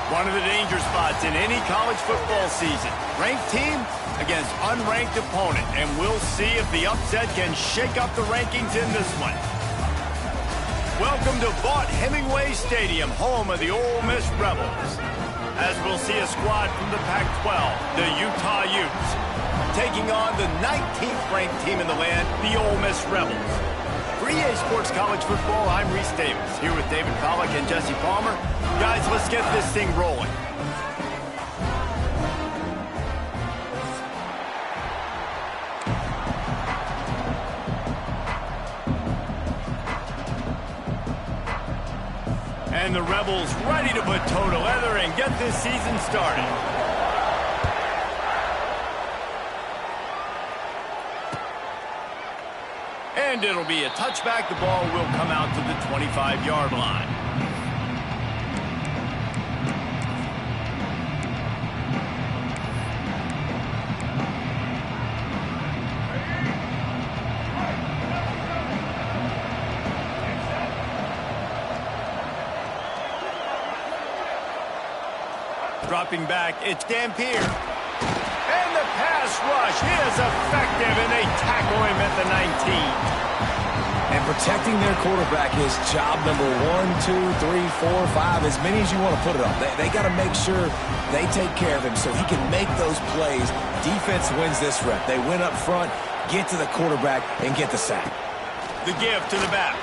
One of the danger spots in any college football season. Ranked team against unranked opponent. And we'll see if the upset can shake up the rankings in this one. Welcome to Vaught-Hemingway Stadium, home of the Ole Miss Rebels. As we'll see a squad from the Pac-12, the Utah Utes, taking on the 19th ranked team in the land, the Ole Miss Rebels. For EA Sports College Football, I'm Rzsl Davis, here with David Pollack and Jesse Palmer. Guys, let's get this thing rolling. And the Rebels ready to put toe to leather and get this season started. And it'll be a touchback. The ball will come out to the 25-yard line. Dropping back, it's Dampier. And the pass rush is effective, and they tackle him at the 19. And protecting their quarterback is job number 1, 2, 3, 4, 5, as many as you want to put it on. They got to make sure they take care of him so he can make those plays. Defense wins this rep. They win up front, get to the quarterback, and get the sack. The give to the back.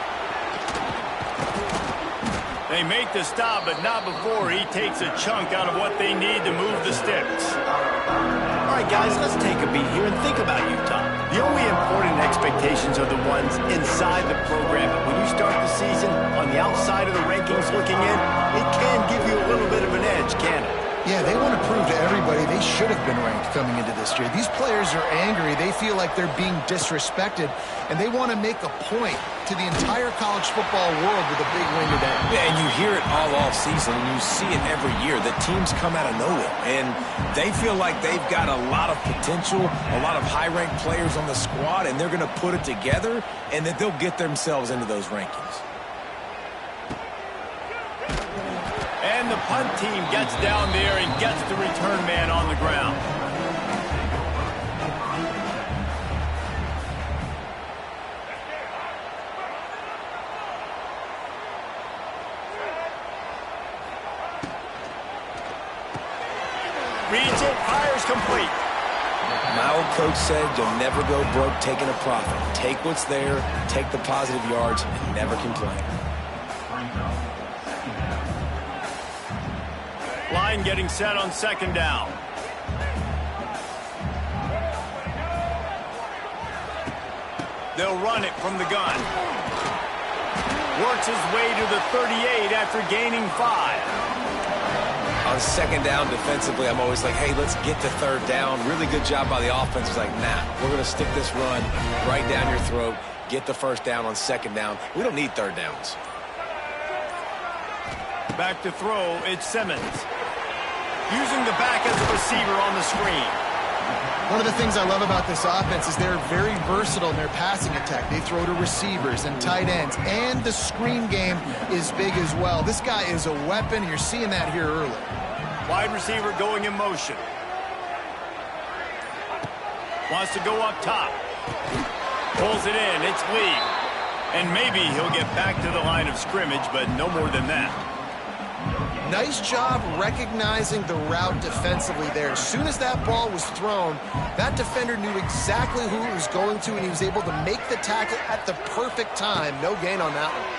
They make the stop, but not before he takes a chunk out of what they need to move the sticks. All right, guys, let's take a beat here and think about Utah. The only important expectations are the ones inside the program. But when you start the season on the outside of the rankings looking in, it can give you a little bit of an edge, can't it? Yeah, they want to prove to everybody they should have been ranked coming into this year. These players are angry. They feel like they're being disrespected, and they want to make a point to the entire college football world with a big win today. Yeah, and you hear it all off season, and you see it every year. The teams come out of nowhere, and they feel like they've got a lot of potential, a lot of high-ranked players on the squad, and they're going to put it together, and that they'll get themselves into those rankings. And the punt team gets down there and gets the return man on the ground. Reads it, fires complete. My old coach said you'll never go broke taking a profit. Take what's there, take the positive yards, and never complain. Line getting set on second down. They'll run it from the gun. Works his way to the 38 after gaining 5. On second down defensively, I'm always like, hey, let's get to third down. Really good job by the offense. It's like, nah, we're going to stick this run right down your throat, get the first down on second down. We don't need third downs. Back to throw, it's Simmons. Using the back as a receiver on the screen. One of the things I love about this offense is they're very versatile in their passing attack. They throw to receivers and tight ends, and the screen game is big as well. This guy is a weapon, and you're seeing that here early. Wide receiver going in motion. Wants to go up top. Pulls it in, it's Lee. And maybe he'll get back to the line of scrimmage, but no more than that. Nice job recognizing the route defensively there. As soon as that ball was thrown, that defender knew exactly who it was going to, and he was able to make the tackle at the perfect time. No gain on that one.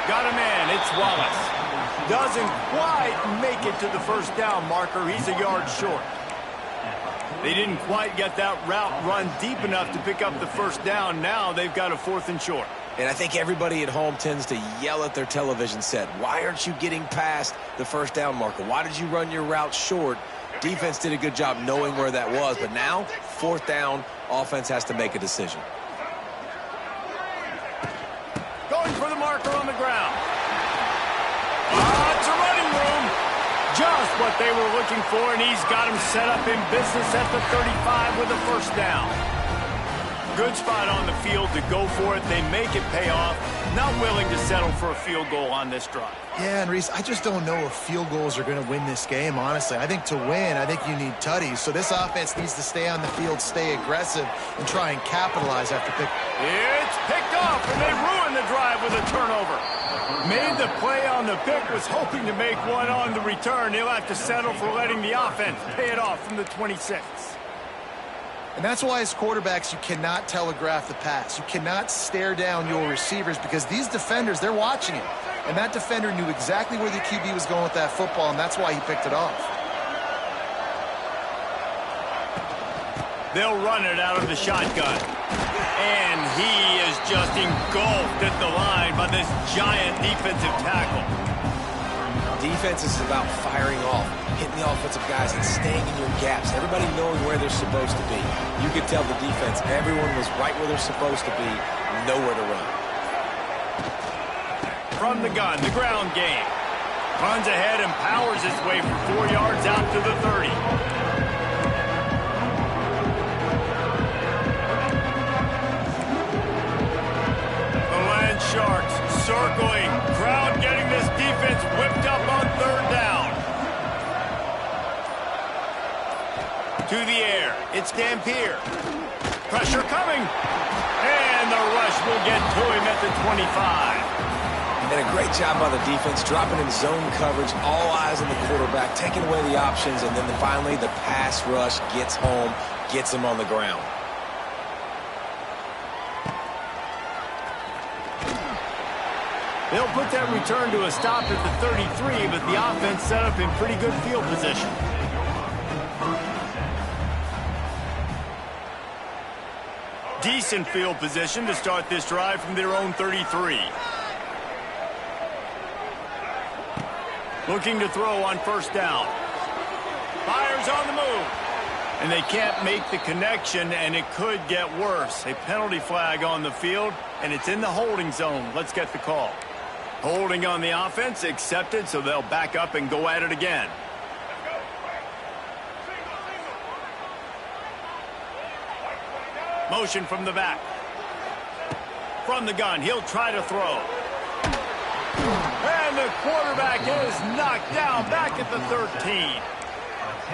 Got a man, it's Wallace. Doesn't quite make it to the first down marker. He's a yard short. They didn't quite get that route run deep enough to pick up the first down. Now they've got a 4th and short. And I think everybody at home tends to yell at their television set, why aren't you getting past the first down marker? Why did you run your route short? Defense did a good job knowing where that was, but now, 4th down, offense has to make a decision. Going for the marker on the ground. It's a running room. Just what they were looking for, and he's got him set up in business at the 35 with a first down. Good spot on the field to go for it. They make it pay off. Not willing to settle for a field goal on this drive. Yeah, and Reese, I just don't know if field goals are going to win this game, honestly. I think to win, I think you need tutties. So this offense needs to stay on the field, stay aggressive, and try and capitalize after pick. It's picked off, and they ruin the drive with a turnover. Made the play on the pick, was hoping to make one on the return. He'll have to settle for letting the offense pay it off from the 26. And that's why as quarterbacks, you cannot telegraph the pass. You cannot stare down your receivers because these defenders, they're watching it. And that defender knew exactly where the QB was going with that football, and that's why he picked it off. They'll run it out of the shotgun. And he is just engulfed at the line by this giant defensive tackle. Defense is about firing off, hitting the offensive guys and staying in your gaps. Everybody knowing where they're supposed to be. You could tell the defense, everyone was right where they're supposed to be, nowhere to run. From the gun, the ground game. Runs ahead and powers his way for 4 yards out to the 30. The Land Sharks circling. Crowd getting this defense whipped up on third down. To the air. It's Dampier. Pressure coming. And the rush will get to him at the 25. And a great job by the defense, dropping in zone coverage, all eyes on the quarterback, taking away the options, and then finally the pass rush gets home, gets him on the ground. They'll put that return to a stop at the 33, but the offense set up in pretty good field position. Decent field position to start this drive from their own 33. Looking to throw on first down. Fires on the move. And they can't make the connection, and it could get worse. A penalty flag on the field, and it's in the holding zone. Let's get the call. Holding on the offense, accepted, so they'll back up and go at it again. Motion from the back. From the gun, he'll try to throw. And the quarterback is knocked down back at the 13.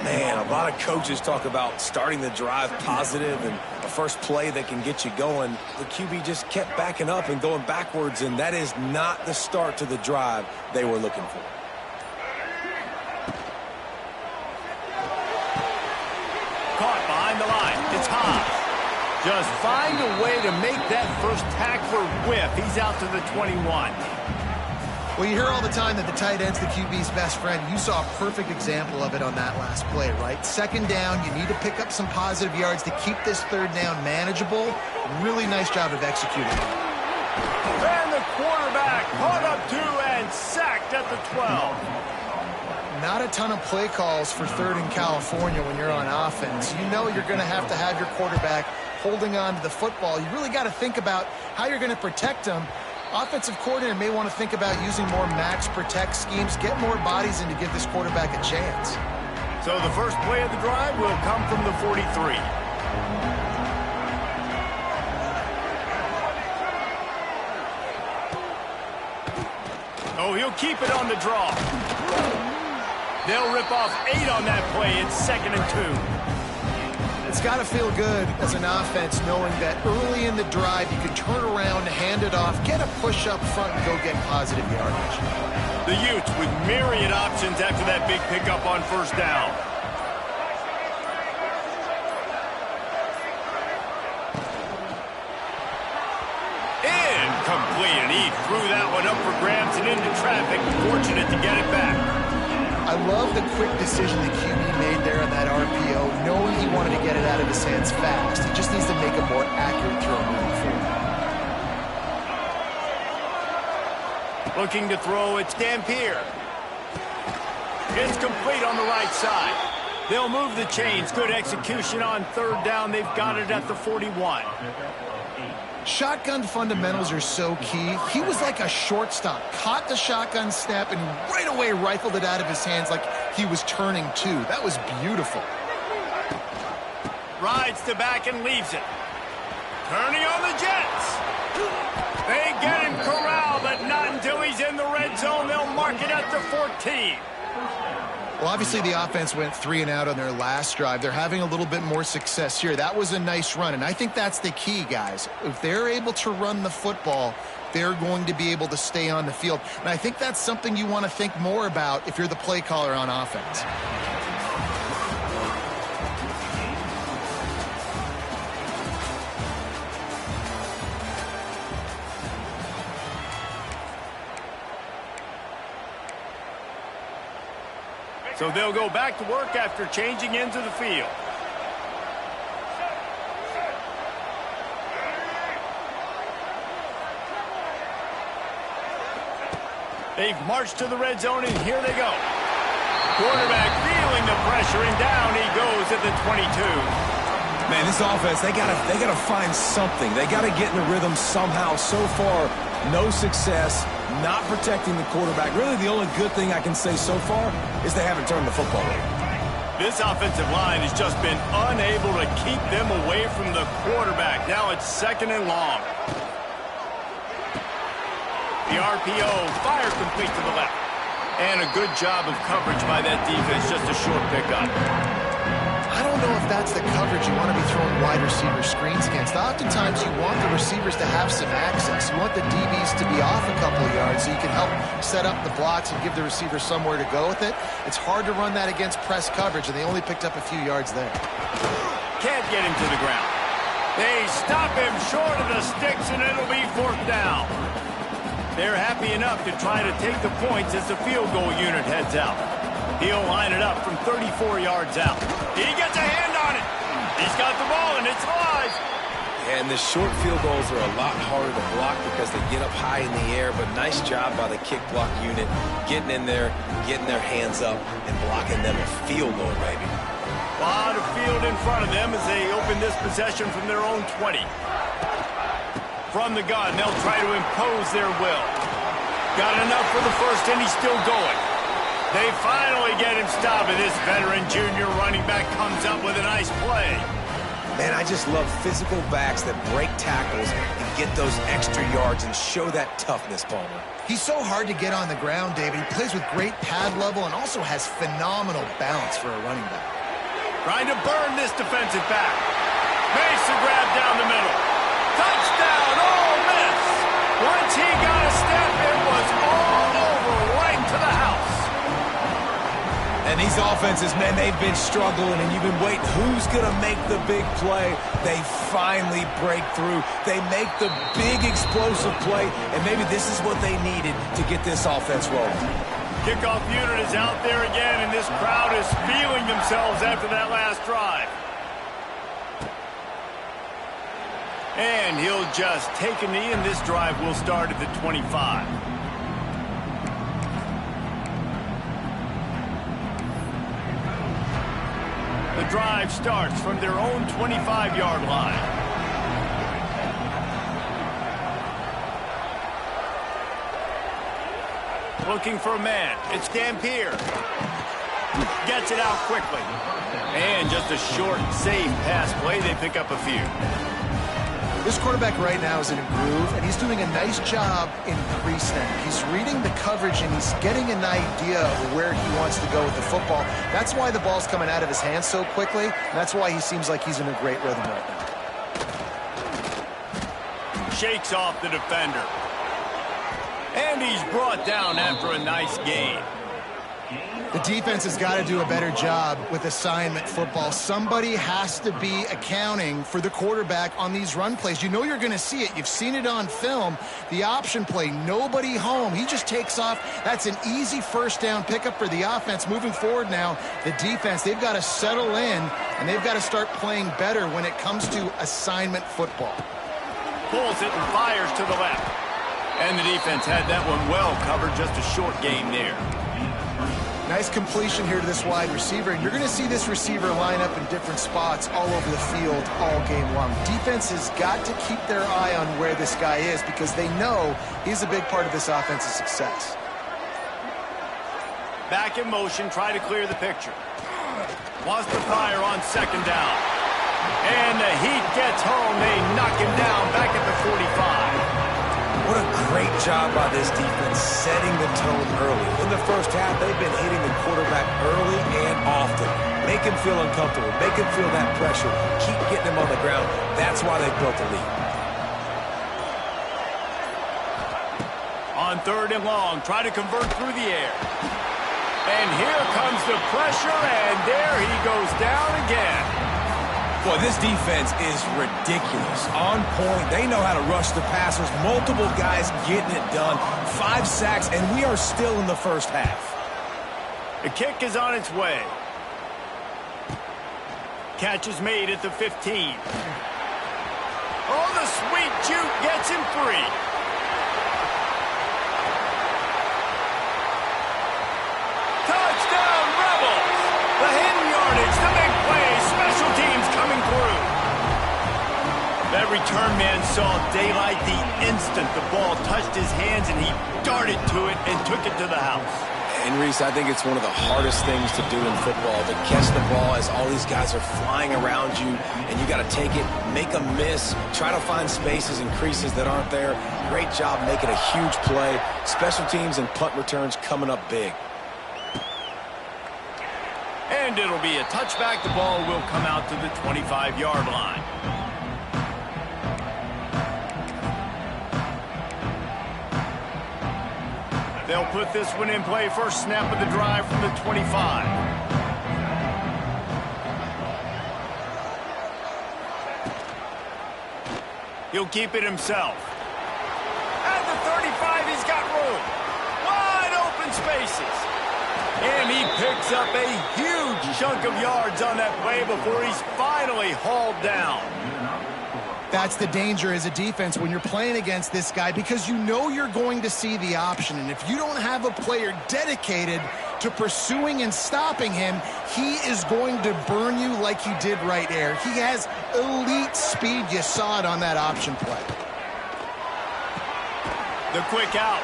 Man, a lot of coaches talk about starting the drive positive and a first play that can get you going. The QB just kept backing up and going backwards, and that is not the start to the drive they were looking for. Caught behind the line. It's Hobbs. Just find a way to make that first tackler whiff. He's out to the 21. Well, you hear all the time that the tight end's the QB's best friend. You saw a perfect example of it on that last play, right? Second down, you need to pick up some positive yards to keep this third down manageable. Really nice job of executing it. And the quarterback caught up to and sacked at the 12. Not a ton of play calls for third in California when you're on offense. You know you're going to have your quarterback holding on to the football. You really got to think about how you're going to protect him. Offensive coordinator may want to think about using more max protect schemes, get more bodies in to give this quarterback a chance. So the first play of the drive will come from the 43. Oh, he'll keep it on the draw. They'll rip off 8 on that play. It's 2nd and 2. It's got to feel good as an offense knowing that early in the drive you can turn around, hand it off, get a push up front, and go get positive yardage. The Utes with myriad options after that big pickup on first down. Incomplete, and he threw that one up for grabs and into traffic. Fortunate to get it back. I love the quick decision the QB made there on that RPO, knowing he wanted to get it out of his hands fast. He just needs to make a more accurate throw moving forward. Looking to throw, it's Dampier. It's complete on the right side. They'll move the chains. Good execution on third down. They've got it at the 41. Shotgun fundamentals are so key. He was like a shortstop, caught the shotgun snap, and right away rifled it out of his hands like he was turning two. That was beautiful. Rides to back and leaves it. 14. Well, obviously the offense went 3 and out on their last drive. They're having a little bit more success here. That was a nice run, and I think that's the key, guys. If they're able to run the football, they're going to be able to stay on the field. And I think that's something you want to think more about if you're the play caller on offense. So they'll go back to work after changing into the field. They've marched to the red zone, and here they go. Quarterback feeling the pressure, and down he goes at the 22. Man, this offense, they gotta find something. They gotta get in the rhythm somehow. So far, no success, not protecting the quarterback. Really, the only good thing I can say so far is they haven't turned the football over. This offensive line has just been unable to keep them away from the quarterback. Now it's 2nd and long. The RPO, fire complete to the left. And a good job of coverage by that defense, just a short pickup. I don't know if that's the coverage you want to be throwing wide receiver screens against. Oftentimes you want the receivers to have some access. You want the DBs to be off a couple of yards so you can help set up the blocks and give the receiver somewhere to go with it. It's hard to run that against press coverage, and they only picked up a few yards there. Can't get him to the ground. They stop him short of the sticks, and it'll be 4th down. They're happy enough to try to take the points as the field goal unit heads out. He'll line it up from 34 yards out. He gets a hand on it. He's got the ball, and it's live. And the short field goals are a lot harder to block because they get up high in the air, but nice job by the kick block unit getting in there, getting their hands up, and blocking them a field goal, baby. A lot of field in front of them as they open this possession from their own 20. From the gun, they'll try to impose their will. Got enough for the first, and he's still going. They finally get him stopped, and this veteran junior running back comes up with a nice play. Man, I just love physical backs that break tackles and get those extra yards and show that toughness, Palmer. He's so hard to get on the ground, David. He plays with great pad level and also has phenomenal balance for a running back. Trying to burn this defensive back. Makes the grab down the middle. Touchdown, Ole Miss. Once he got a step, it was all over, right to the house. And these offenses, man, they've been struggling, and you've been waiting. Who's going to make the big play? They finally break through. They make the big explosive play, and maybe this is what they needed to get this offense rolling. Kickoff unit is out there again, and this crowd is feeling themselves after that last drive. And he'll just take a knee, and this drive will start at the 25. The drive starts from their own 25-yard line. Looking for a man. It's Dampier. Gets it out quickly. And just a short, safe pass play. They pick up a few. This quarterback right now is in a groove, and he's doing a nice job in pre-snap. He's reading the coverage, and he's getting an idea of where he wants to go with the football. That's why the ball's coming out of his hands so quickly, and that's why he seems like he's in a great rhythm right now. Shakes off the defender. And he's brought down after a nice gain. The defense has got to do a better job with assignment football. Somebody has to be accounting for the quarterback on these run plays. You know you're going to see it. You've seen it on film. The option play, nobody home. He just takes off. That's an easy first down pickup for the offense. Moving forward now, the defense, they've got to settle in, and they've got to start playing better when it comes to assignment football. Pulls it and fires to the left. And the defense had that one well covered, just a short gain there. Nice completion here to this wide receiver, and you're going to see this receiver line up in different spots all over the field all game long. Defense has got to keep their eye on where this guy is because they know he's a big part of this offense's success. Back in motion, try to clear the picture. Wants to fire on 2nd down. And the heat gets home. They knock him down back at the 45. What a great job job by this defense setting the tone early. In the first half, they've been hitting the quarterback early and often. Make him feel uncomfortable. Make him feel that pressure. Keep getting him on the ground. That's why they've built a lead. On 3rd and long, try to convert through the air. And here comes the pressure, and there he goes down again. Boy, this defense is ridiculous. On point. They know how to rush the passers. Multiple guys getting it done. 5 sacks, and we are still in the first half. The kick is on its way. Catch is made at the 15. Oh, the sweet juke gets him free. Touchdown, Rebels! The hidden yardage, the big play, special teams coming through. That return man saw daylight the instant the ball touched his hands, and he darted to it and took it to the house. And, Reese, I think it's one of the hardest things to do in football, to catch the ball as all these guys are flying around you, and you got to take it, make a miss, try to find spaces and creases that aren't there. Great job making a huge play. Special teams and punt returns coming up big. And it'll be a touchback. The ball will come out to the 25-yard line. They'll put this one in play. First snap of the drive from the 25. He'll keep it himself. At the 35, he's got room. Wide open spaces. And he picks up a huge chunk of yards on that play before he's finally hauled down. That's the danger as a defense when you're playing against this guy, because you know you're going to see the option. And if you don't have a player dedicated to pursuing and stopping him, he is going to burn you like he did right there. He has elite speed. You saw it on that option play. The quick out.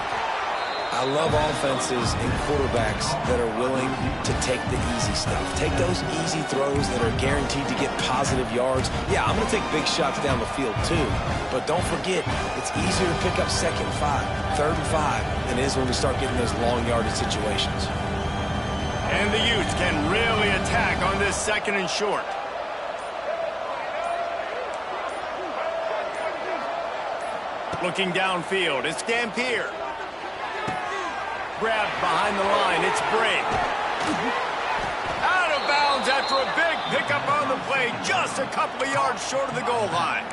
I love offenses and quarterbacks that are willing to take the easy stuff. Take those easy throws that are guaranteed to get positive yards. Yeah, I'm going to take big shots down the field too. But don't forget, it's easier to pick up 2nd and 5, 3rd and 5 than it is when we start getting those long yardage situations. And the Utes can really attack on this 2nd and short. Looking downfield, it's Dampier. Grabbed behind the line, it's Brake. Out of bounds after a big pickup on the play, just a couple of yards short of the goal line.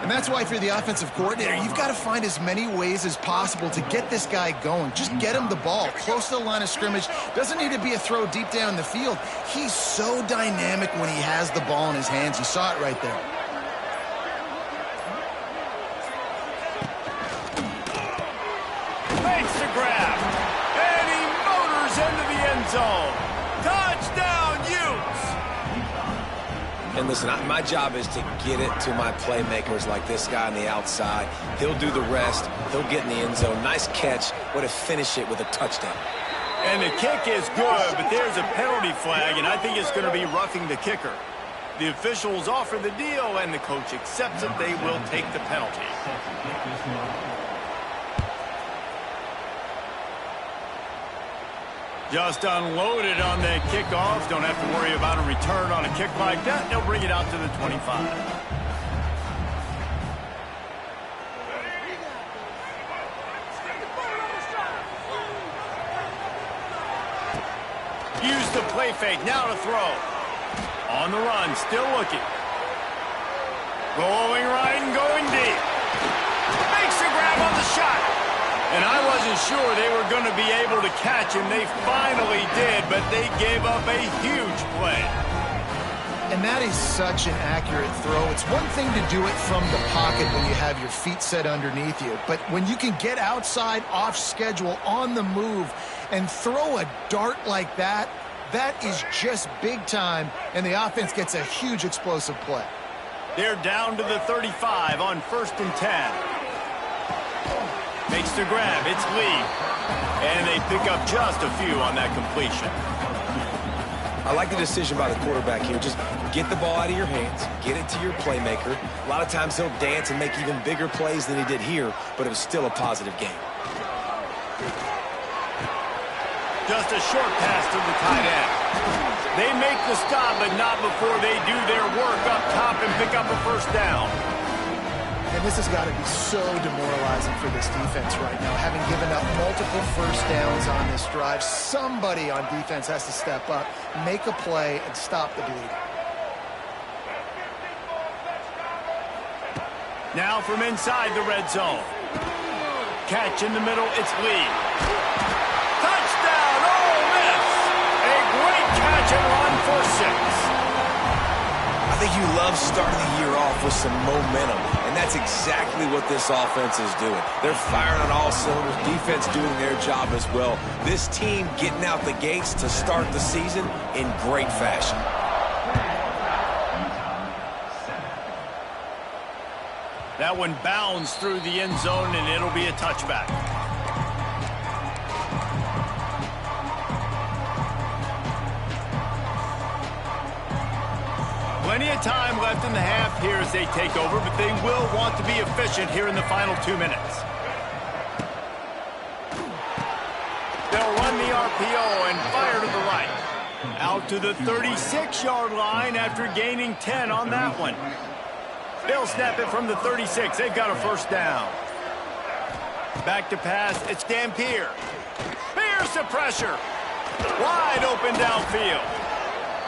And that's why if you're the offensive coordinator, you've got to find as many ways as possible to get this guy going. Just get him the ball close to the line of scrimmage. Doesn't need to be a throw deep down the field. He's so dynamic when he has the ball in his hands. You saw it right there. Makes the grab, and he motors into the end zone. Touchdown, Utes! And listen, my job is to get it to my playmakers like this guy on the outside. He'll do the rest. He'll get in the end zone. Nice catch. Way to finish it with a touchdown. And the kick is good, but there's a penalty flag, and I think it's going to be roughing the kicker. The officials offer the deal, and the coach accepts it. They will take the penalty. Just unloaded on that kickoff. Don't have to worry about a return on a kick like that. They'll bring it out to the 25. Use the play fake. Now to throw. On the run. Still looking. Going right and going deep. Makes the grab on the shot. And I wasn't sure they were going to be able to catch him. They finally did, but they gave up a huge play. And that is such an accurate throw. It's one thing to do it from the pocket when you have your feet set underneath you, but when you can get outside, off schedule, on the move, and throw a dart like that, that is just big time, and the offense gets a huge explosive play. They're down to the 35 on 1st and 10. Makes the grab, it's Lee. And they pick up just a few on that completion. I like the decision by the quarterback here. Just get the ball out of your hands, get it to your playmaker. A lot of times he'll dance and make even bigger plays than he did here, but it was still a positive game. Just a short pass to the tight end. They make the stop, but not before they do their work up top and pick up a first down. And this has got to be so demoralizing for this defense right now. Having given up multiple first downs on this drive, somebody on defense has to step up, make a play, and stop the bleeding. Now from inside the red zone. Catch in the middle, it's Lee. Touchdown, Ole Miss! A great catch and run for 6. I think you love starting the year off with some momentum, and that's exactly what this offense is doing. They're firing on all cylinders, defense doing their job as well. This team getting out the gates to start the season in great fashion. That one bounds through the end zone, and it'll be a touchback. Plenty of time left in the half here as they take over, but they will want to be efficient here in the final 2 minutes. They'll run the RPO and fire to the right. Out to the 36-yard line after gaining 10 on that one. They'll snap it from the 36. They've got a first down. Back to pass. It's Dampier. Here's the pressure. Wide open downfield.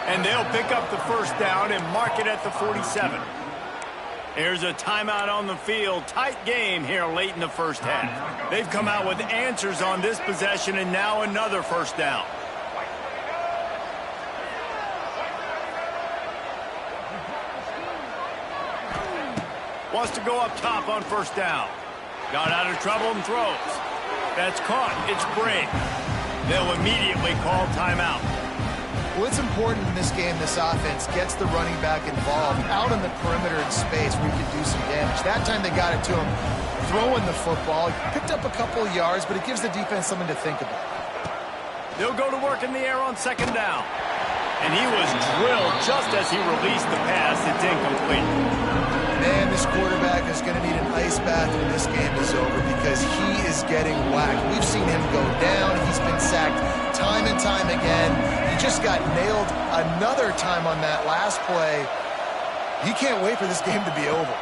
And they'll pick up the first down and mark it at the 47. Here's a timeout on the field. Tight game here late in the first half. They've come out with answers on this possession, and now another first down. Wants to go up top on first down. Got out of trouble and throws. That's caught. It's Brady. They'll immediately call timeout. Well, it's important in this game this offense gets the running back involved out on the perimeter in space where he can do some damage. That time they got it to him throwing the football. He picked up a couple of yards, but it gives the defense something to think about. They'll go to work in the air on second down. And he was drilled just as he released the pass. It's incomplete. Man, this quarterback is going to need an ice bath when this game is over because he is getting whacked. We've seen him go down. He's been sacked time and time again. He just got nailed another time on that last play. He can't wait for this game to be over.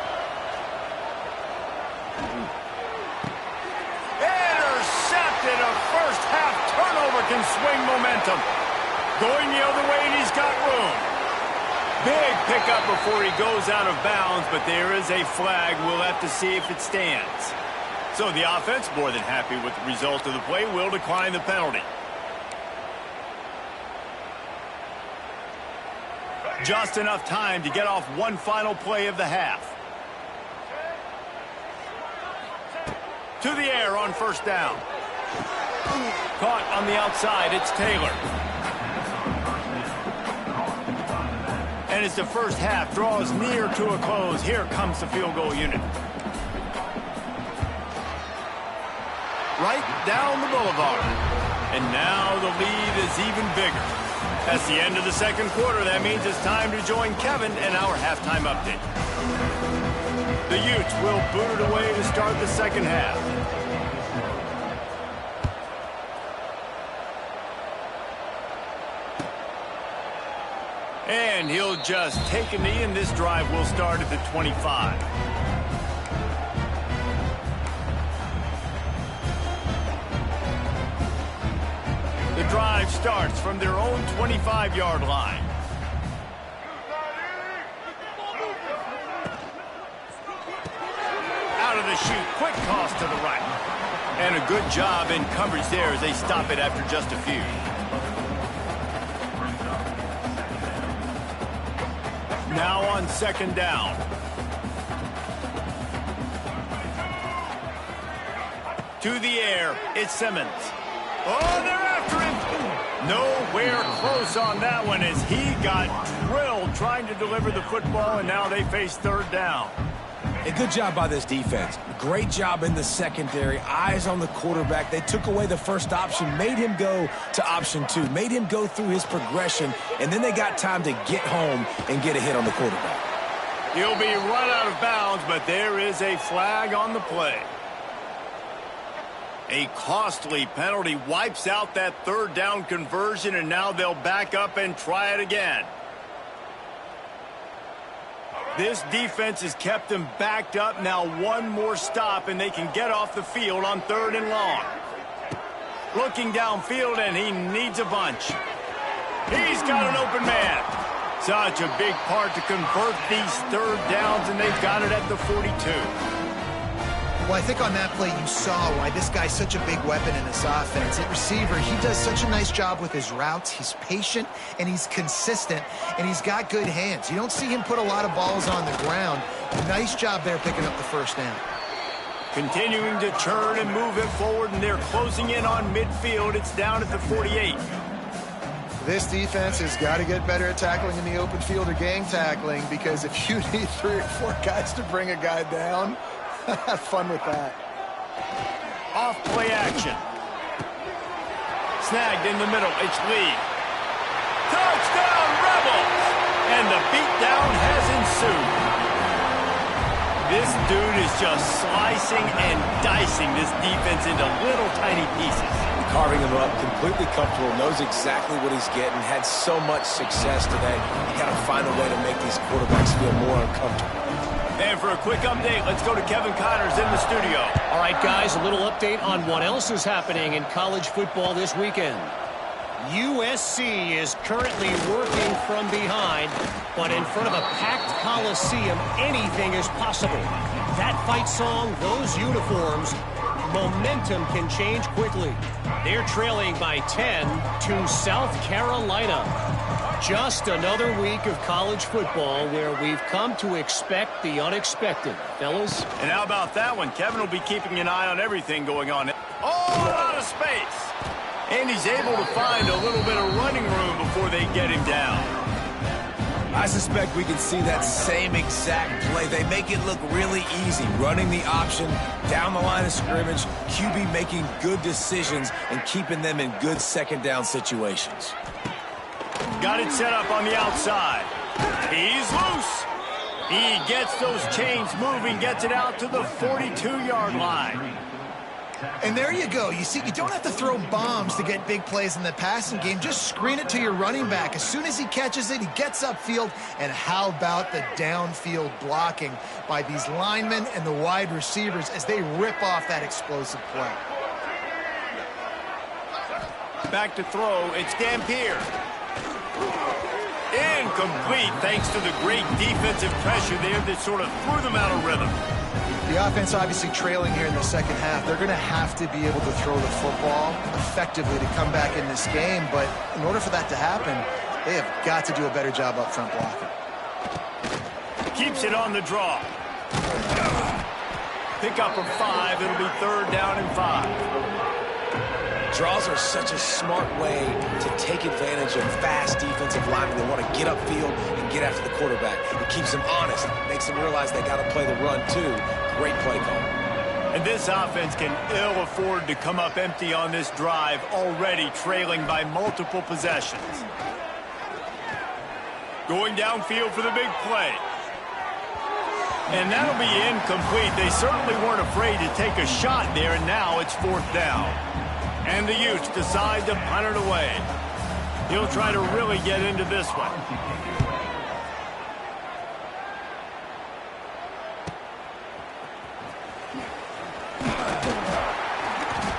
Intercepted. A first half turnover can swing momentum. Going the other way, and he's got room. Big pickup before he goes out of bounds, but there is a flag. We'll have to see if it stands. So the offense, more than happy with the result of the play, will decline the penalty. Just enough time to get off one final play of the half. To the air on first down. Caught on the outside, it's Taylor. And as the first half draws near to a close, here comes the field goal unit. Right down the boulevard. And now the lead is even bigger. That's the end of the second quarter. That means it's time to join Kevin in our halftime update. The Utes will boot it away to start the second half. And he'll just take a knee, and this drive will start at the 25. The drive starts from their own 25-yard line. Out of the chute, quick toss to the right. And a good job in coverage there as they stop it after just a few. Now on second down. To the air, it's Simmons. Oh, they're after him. Nowhere close on that one as he got drilled trying to deliver the football, and now they face third down. A good job by this defense. Great job in the secondary. Eyes on the quarterback. They took away the first option, made him go to option 2, made him go through his progression, and then they got time to get home and get a hit on the quarterback. He'll be run out of bounds, but there is a flag on the play. A costly penalty wipes out that third down conversion, and now they'll back up and try it again. This defense has kept them backed up. Now one more stop, and they can get off the field on 3rd and long. Looking downfield, and he needs a bunch. He's got an open man. Such a big part to convert these 3rd downs, and they've got it at the 42. Well, I think on that play you saw why this guy's such a big weapon in this offense. At receiver, he does such a nice job with his routes. He's patient, and he's consistent, and he's got good hands. You don't see him put a lot of balls on the ground. Nice job there picking up the first down. Continuing to turn and move it forward, and they're closing in on midfield. It's down at the 48. This defense has got to get better at tackling in the open field or gang tackling, because if you need 3 or 4 guys to bring a guy down, have fun with that. Off play action. Snagged in the middle. It's Lee. Touchdown, Rebels! And the beatdown has ensued. This dude is just slicing and dicing this defense into little tiny pieces. Carving him up, completely comfortable, knows exactly what he's getting, had so much success today. You got to find a way to make these quarterbacks feel more uncomfortable. And for a quick update, let's go to Kevin Connors in the studio. All right, guys, a little update on what else is happening in college football this weekend. USC is currently working from behind, but in front of a packed Coliseum, anything is possible. That fight song, those uniforms, momentum can change quickly. They're trailing by 10 to South Carolina. Just another week of college football where we've come to expect the unexpected, fellas. And how about that one? Kevin will be keeping an eye on everything going on. Oh, out of space. And he's able to find a little bit of running room before they get him down. I suspect we can see that same exact play. They make it look really easy, running the option down the line of scrimmage, QB making good decisions and keeping them in good second down situations. Got it set up on the outside. He's loose. He gets those chains moving, gets it out to the 42-yard line. And there you go. You see, you don't have to throw bombs to get big plays in the passing game. Just screen it to your running back. As soon as he catches it, he gets upfield. And how about the downfield blocking by these linemen and the wide receivers as they rip off that explosive play. Back to throw. It's Dampier. Incomplete thanks to the great defensive pressure there that sort of threw them out of rhythm. The offense obviously trailing here in the second half. They're going to have to be able to throw the football effectively to come back in this game. But in order for that to happen, they have got to do a better job up front blocking. Keeps it on the draw. Pick up a 5. It'll be 3rd down and 5. Draws are such a smart way to take advantage of fast defensive linemen. They want to get upfield and get after the quarterback. It keeps them honest, makes them realize they got to play the run too. Great play call. And this offense can ill afford to come up empty on this drive, already trailing by multiple possessions. Going downfield for the big play. And that'll be incomplete. They certainly weren't afraid to take a shot there, and now it's 4th down. And the Utes decide to punt it away. He'll try to really get into this one.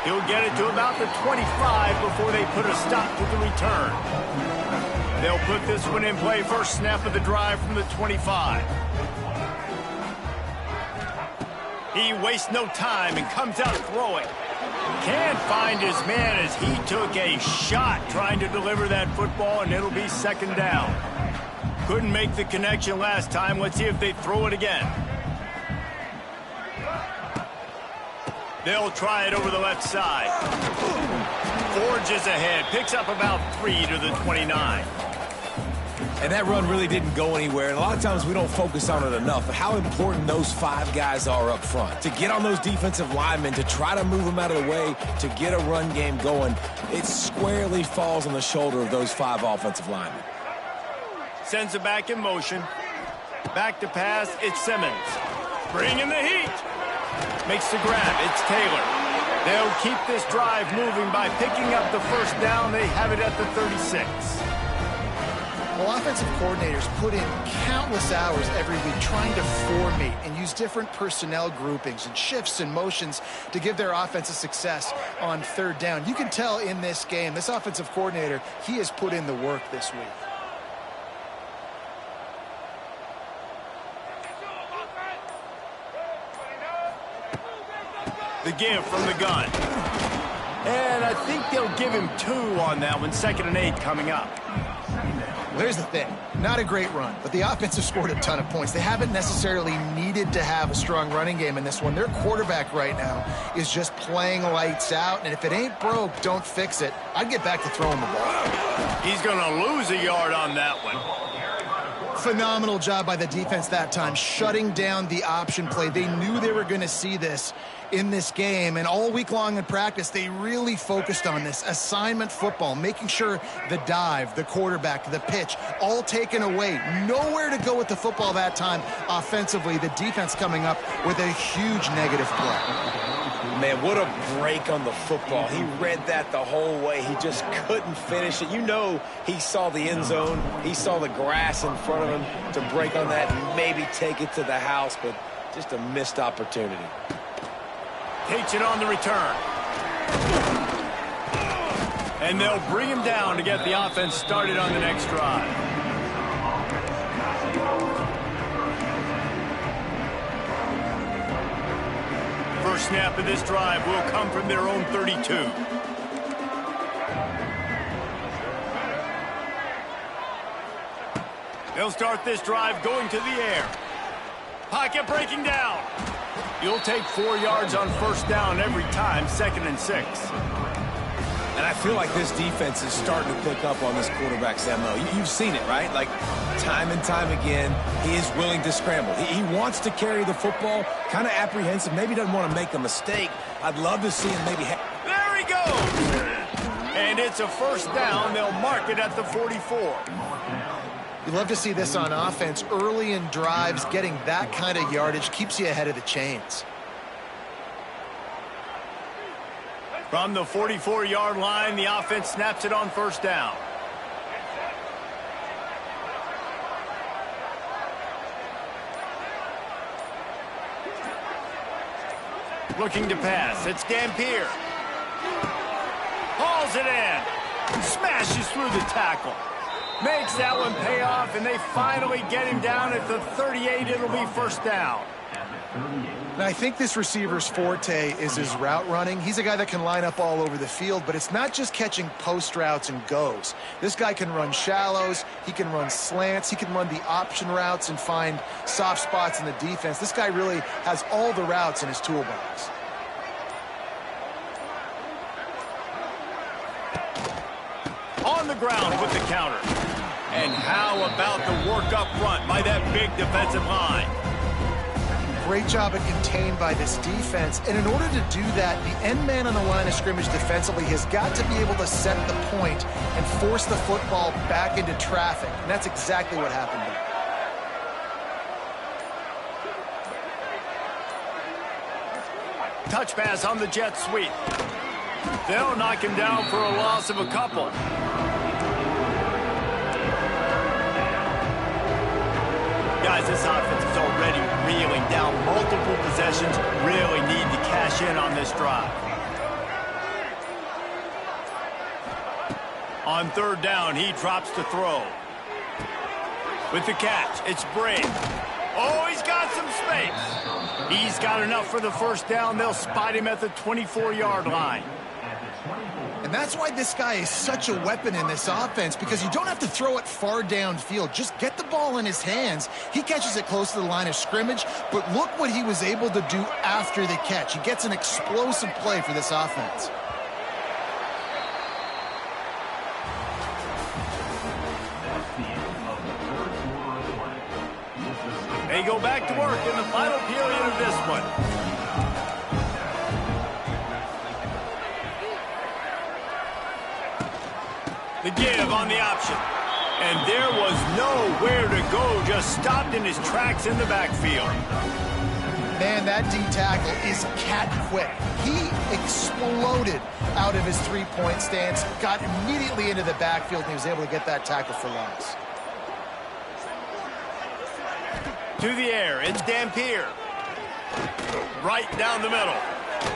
He'll get it to about the 25 before they put a stop to the return. They'll put this one in play. First snap of the drive from the 25. He wastes no time and comes out throwing. Can't find his man as he took a shot trying to deliver that football, and it'll be 2nd down. Couldn't make the connection last time. Let's see if they throw it again. They'll try it over the left side. Forges ahead. Picks up about 3 to the 29. And that run really didn't go anywhere. And a lot of times we don't focus on it enough. But how important those 5 guys are up front. To get on those defensive linemen, to try to move them out of the way, to get a run game going, it squarely falls on the shoulder of those 5 offensive linemen. Sends it back in motion. Back to pass, it's Simmons. Bringing the heat. Makes the grab, it's Taylor. They'll keep this drive moving by picking up the first down. They have it at the 36. Well, offensive coordinators put in countless hours every week trying to formate and use different personnel groupings and shifts and motions to give their offensive success on 3rd down. You can tell in this game, this offensive coordinator, he has put in the work this week. The give from the gun. And I think they'll give him 2 on that one. 2nd and 8 coming up. There's the thing. Not a great run, but the offense has scored a ton of points. They haven't necessarily needed to have a strong running game in this one. Their quarterback right now is just playing lights out, and if it ain't broke, don't fix it. I'd get back to throwing the ball. He's going to lose a yard on that one. Phenomenal job by the defense that time, shutting down the option play. They knew they were going to see this in this game, and all week long in practice, they really focused on this assignment football, making sure the dive, the quarterback, the pitch, all taken away. Nowhere to go with the football that time offensively. The defense coming up with a huge negative play. Man, what a break on the football. He read that the whole way. He just couldn't finish it. You know he saw the end zone. He saw the grass in front of him to break on that and maybe take it to the house, but just a missed opportunity. Takes it on the return. And they'll bring him down to get the offense started on the next drive. First snap of this drive will come from their own 32. They'll start this drive going to the air. Pocket breaking down. You'll take 4 yards on first down every time, 2nd and 6. And I feel like this defense is starting to pick up on this quarterback's MO. You've seen it, right? Like, time and time again, he is willing to scramble. He wants to carry the football, kind of apprehensive, maybe doesn't want to make a mistake. I'd love to see him maybe... There he goes! And it's a first down. They'll mark it at the 44. You love to see this on offense. Early in drives, getting that kind of yardage keeps you ahead of the chains. From the 44-yard line, the offense snaps it on first down. Looking to pass. It's Dampier. Hauls it in. Smashes through the tackle. Makes that one pay off, and they finally get him down at the 38. It'll be first down. Now, I think this receiver's forte is his route running. He's a guy that can line up all over the field, but it's not just catching post routes and goes. This guy can run shallows, he can run slants, he can run the option routes and find soft spots in the defense. This guy really has all the routes in his toolbox. On the ground with the counter. And how about the work up front by that big defensive line? Great job at contained by this defense. And in order to do that, the end man on the line of scrimmage defensively has got to be able to set the point and force the football back into traffic. And that's exactly what happened there. Touch pass on the jet sweep. They'll knock him down for a loss of a couple. Guys, this offense is already reeling down multiple possessions. Really need to cash in on this drive. On third down, he drops to throw. With the catch, it's Brake. Oh, he's got some space. He's got enough for the first down. They'll spot him at the 24-yard line. And that's why this guy is such a weapon in this offense, because you don't have to throw it far downfield. Just get the ball in his hands. He catches it close to the line of scrimmage, but look what he was able to do after the catch. He gets an explosive play for this offense. final period of this one. The give on the option. And there was nowhere to go, just stopped in his tracks in the backfield. Man, that D tackle is cat quick. He exploded out of his three-point stance, got immediately into the backfield, and he was able to get that tackle for loss. To the air, it's Dampier. Right down the middle.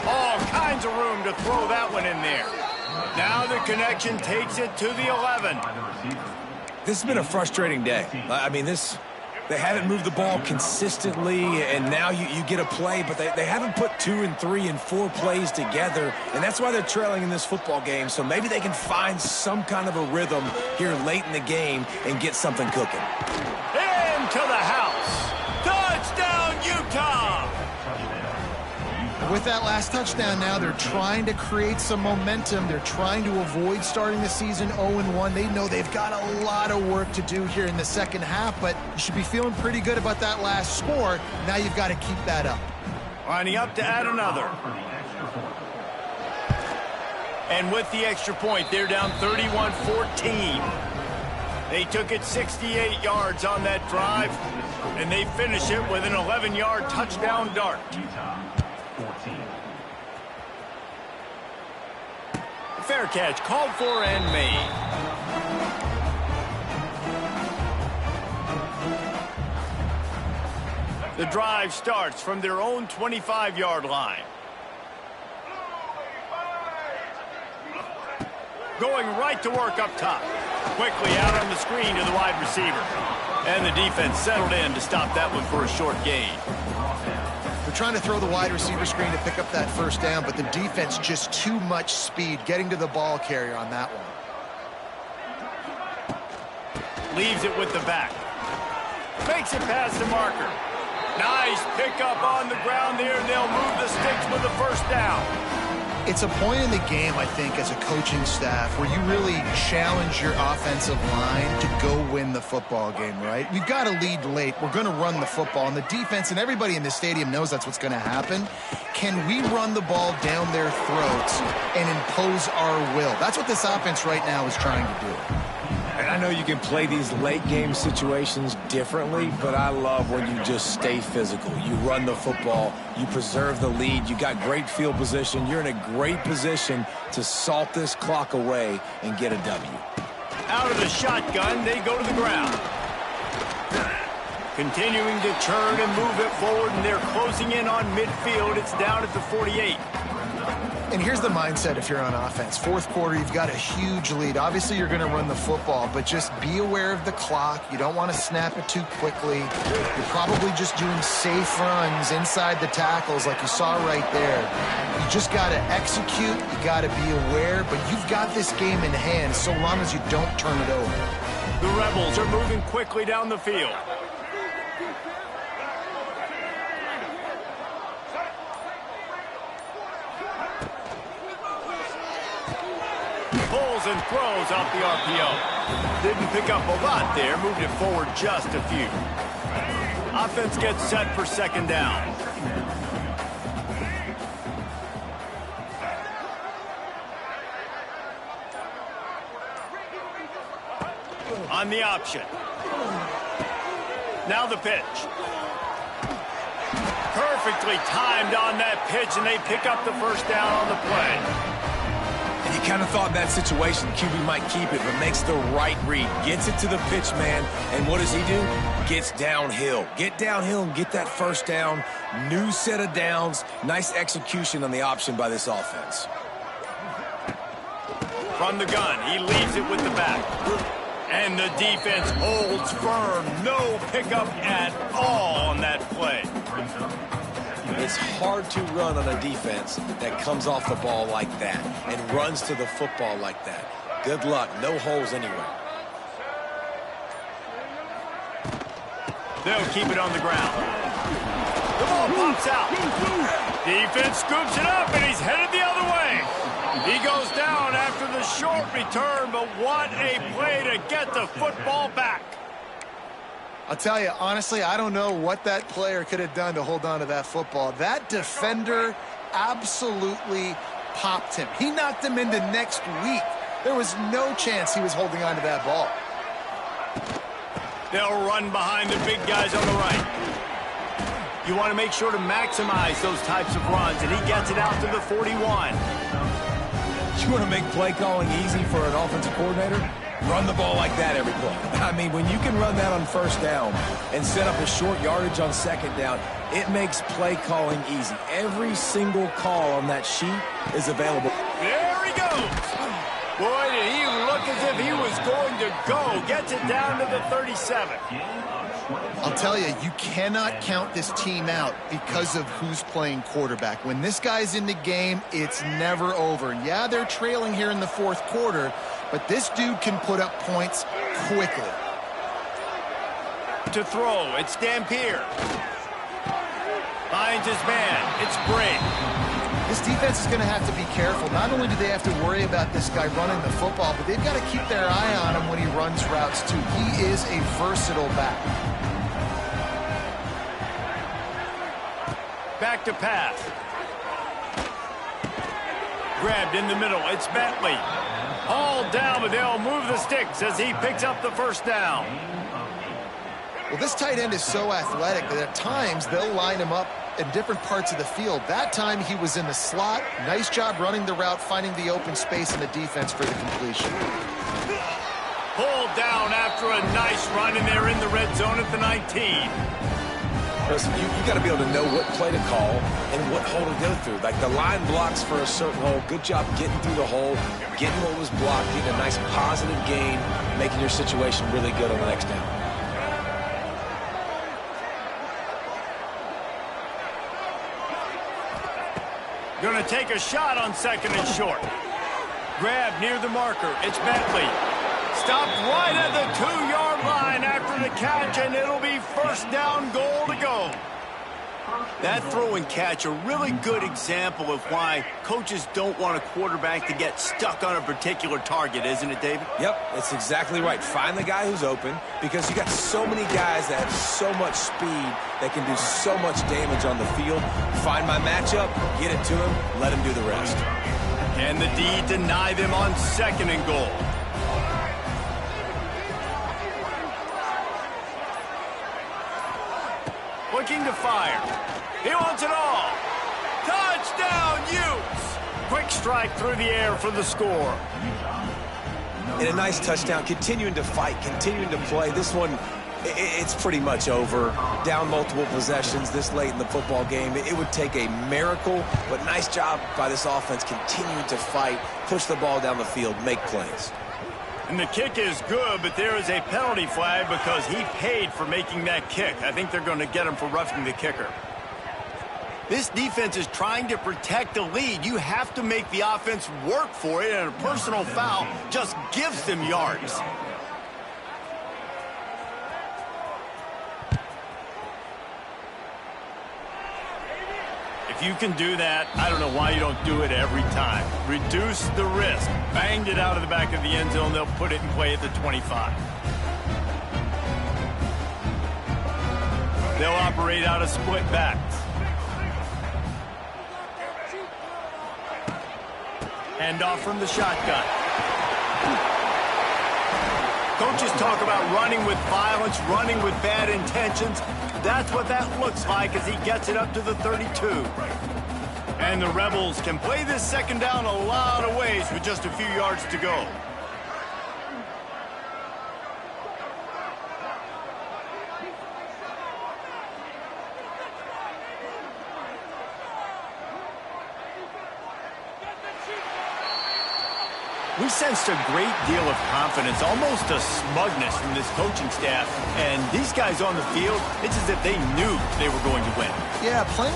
All kinds of room to throw that one in there. Now the connection takes it to the 11. This has been a frustrating day. I mean, they haven't moved the ball consistently, and now you get a play, but they haven't put 2 and 3 and 4 plays together, and that's why they're trailing in this football game. So maybe they can find some kind of a rhythm here late in the game and get something cooking. Into the house. Touchdown, Utah! With that last touchdown now, they're trying to create some momentum. They're trying to avoid starting the season 0-1. They know they've got a lot of work to do here in the second half, but you should be feeling pretty good about that last score. Now you've got to keep that up. Lining up to add another. And with the extra point, they're down 31-14. They took it 68 yards on that drive, and they finish it with an 11-yard touchdown dart. Fair catch called for and made. The drive starts from their own 25-yard line. Going right to work up top. Quickly out on the screen to the wide receiver. And the defense settled in to stop that one for a short gain. They're trying to throw the wide receiver screen to pick up that first down, but the defense just too much speed getting to the ball carrier on that one. Leaves it with the back. Makes it past the marker. Nice pickup on the ground there. They'll move the sticks with the first down. It's a point in the game, I think, as a coaching staff where you really challenge your offensive line to go win the football game, right? We've got to lead late. We're going to run the football. And the defense and everybody in the stadium knows that's what's going to happen. Can we run the ball down their throats and impose our will? That's what this offense right now is trying to do. And I know you can play these late game situations differently, but I love when you just stay physical. You run the football, you preserve the lead, you got great field position, you're in a great position to salt this clock away and get a W. Out of the shotgun, they go to the ground. Continuing to turn and move it forward, and they're closing in on midfield. It's down at the 48. And here's the mindset if you're on offense. Fourth quarter, you've got a huge lead. Obviously, you're going to run the football, but just be aware of the clock. You don't want to snap it too quickly. You're probably just doing safe runs inside the tackles like you saw right there. You just got to execute. You got to be aware, but you've got this game in hand so long as you don't turn it over. The Rebels are moving quickly down the field. Pulls and throws off the RPO. Didn't pick up a lot there, moved it forward just a few. Offense gets set for second down. On the option. Now the pitch. Perfectly timed on that pitch, and they pick up the first down on the play. And you kind of thought in that situation QB might keep it, but makes the right read. Gets it to the pitch man, and what does he do? Gets downhill. Get downhill and get that first down. New set of downs. Nice execution on the option by this offense. From the gun, he leaves it with the back. And the defense holds firm. No pickup at all on that play. It's hard to run on a defense that comes off the ball like that and runs to the football like that. Good luck. No holes anywhere. They'll keep it on the ground. The ball pops out. Defense scoops it up, and he's headed the other way. He goes down after the short return, but what a play to get the football back. I'll tell you, honestly, I don't know what that player could have done to hold on to that football. That defender absolutely popped him. He knocked him into next week. There was no chance he was holding on to that ball. They'll run behind the big guys on the right. You want to make sure to maximize those types of runs, and he gets it out to the 41. You want to make play calling easy for an offensive coordinator? Run the ball like that every play. I mean, when you can run that on first down and set up a short yardage on second down, it makes play calling easy. Every single call on that sheet is available. There he goes. Boy, did he look as if he was going to go. Gets it down to the 37. I'll tell you, you cannot count this team out because of who's playing quarterback. When this guy's in the game, it's never over. Yeah, they're trailing here in the fourth quarter, but this dude can put up points quickly. To throw, it's Dampier. Finds his man. It's Brake. This defense is going to have to be careful. Not only do they have to worry about this guy running the football, but they've got to keep their eye on him when he runs routes, too. He is a versatile back. Back to pass. Grabbed in the middle. It's Bentley. Hauled down, but they'll move the sticks as he picks up the first down. Well, this tight end is so athletic that at times they'll line him up in different parts of the field. That time he was in the slot. Nice job running the route, finding the open space in the defense for the completion. Pulled down after a nice run, and they're in the red zone at the 19. Listen, you got to be able to know what play to call and what hole to go through. Like the line blocks for a certain hole. Good job getting through the hole, getting what was blocked, getting a nice positive gain, making your situation really good on the next down. Going to take a shot on second and short. Grab near the marker. It's Bentley. Stopped right at the 2-yard line after the catch, and it'll be first down, goal to go. That throw and catch, a really good example of why coaches don't want a quarterback to get stuck on a particular target, isn't it, David? Yep, that's exactly right. Find the guy who's open, because you got so many guys that have so much speed that can do so much damage on the field. Find my matchup, get it to him, let him do the rest. And the D deny them on second and goal. Looking to fire. He wants it all. Touchdown, Utes! Quick strike through the air for the score. And a nice touchdown, continuing to fight, continuing to play. This one, it's pretty much over. Down multiple possessions this late in the football game. It would take a miracle, but nice job by this offense continuing to fight, push the ball down the field, make plays. And the kick is good, but there is a penalty flag because he paid for making that kick. I think they're going to get him for roughing the kicker. This defense is trying to protect the lead. You have to make the offense work for it, and a personal foul just gives them yards. If you can do that, I don't know why you don't do it every time. Reduce the risk. Banged it out of the back of the end zone. They'll put it in play at the 25. They'll operate out of split backs. Hand off from the shotgun. Coaches talk about running with violence, running with bad intentions. That's what that looks like as he gets it up to the 32. And the Rebels can play this second down a lot of ways with just a few yards to go. We sensed a great deal of confidence, almost a smugness from this coaching staff. And these guys on the field, it's as if they knew they were going to win. Yeah, playing